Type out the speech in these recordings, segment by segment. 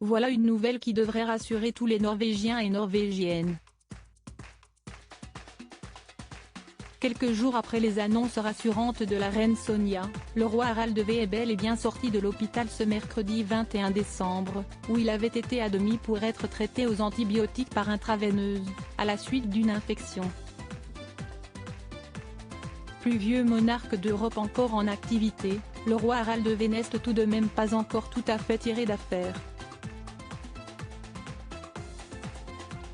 Voilà une nouvelle qui devrait rassurer tous les Norvégiens et Norvégiennes. Quelques jours après les annonces rassurantes de la reine Sonja, le roi Harald V est bel et bien sorti de l'hôpital ce mercredi 21 décembre, où il avait été admis pour être traité aux antibiotiques par intraveineuse, à la suite d'une infection. Plus vieux monarque d'Europe encore en activité, le roi Harald V n'est tout de même pas encore tout à fait tiré d'affaire.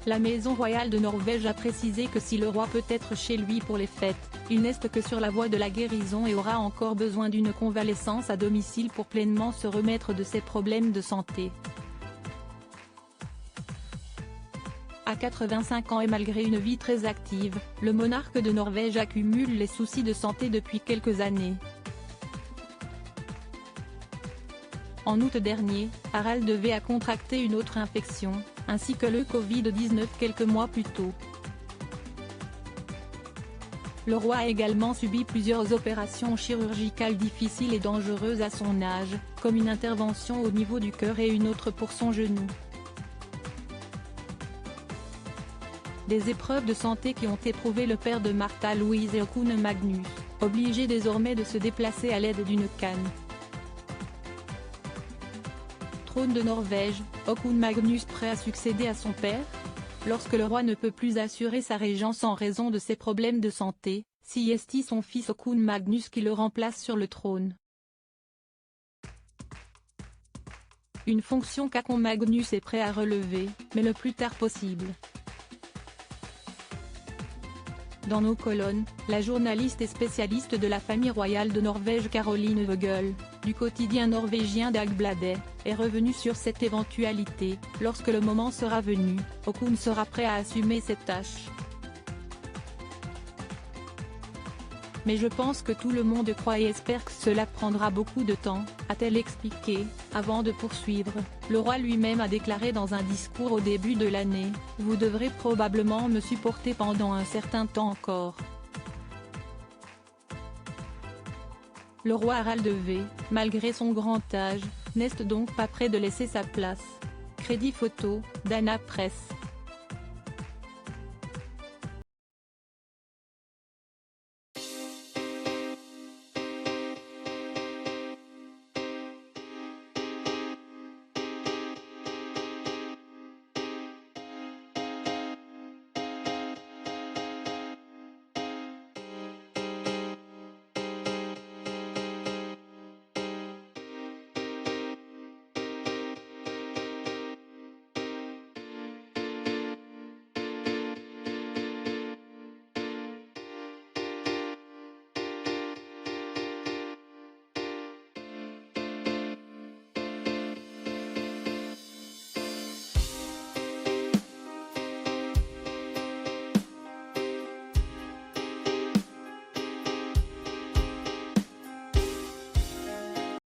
La maison royale de Norvège a précisé que si le roi peut être chez lui pour les fêtes, il n'est que sur la voie de la guérison et aura encore besoin d'une convalescence à domicile pour pleinement se remettre de ses problèmes de santé. À 85 ans et malgré une vie très active, le monarque de Norvège accumule les soucis de santé depuis quelques années. En août dernier, Harald V a contracté une autre infection, ainsi que le Covid-19 quelques mois plus tôt. Le roi a également subi plusieurs opérations chirurgicales difficiles et dangereuses à son âge, comme une intervention au niveau du cœur et une autre pour son genou. Des épreuves de santé qui ont éprouvé le père de Martha Louise et Håkon Magnus, obligé désormais de se déplacer à l'aide d'une canne. Trône de Norvège, Håkon Magnus prêt à succéder à son père? Lorsque le roi ne peut plus assurer sa régence en raison de ses problèmes de santé, c'est son fils Håkon Magnus qui le remplace sur le trône. Une fonction qu'Håkon Magnus est prêt à relever, mais le plus tard possible. Dans nos colonnes, la journaliste et spécialiste de la famille royale de Norvège Caroline Vogel, du quotidien norvégien Dagbladet, est revenue sur cette éventualité. Lorsque le moment sera venu, Håkon sera prêt à assumer cette tâche. Mais je pense que tout le monde croit et espère que cela prendra beaucoup de temps, a-t-elle expliqué, avant de poursuivre. Le roi lui-même a déclaré dans un discours au début de l'année, « Vous devrez probablement me supporter pendant un certain temps encore ». Le roi Harald V, malgré son grand âge, n'est donc pas prêt de laisser sa place. Crédit photo, Dana Press.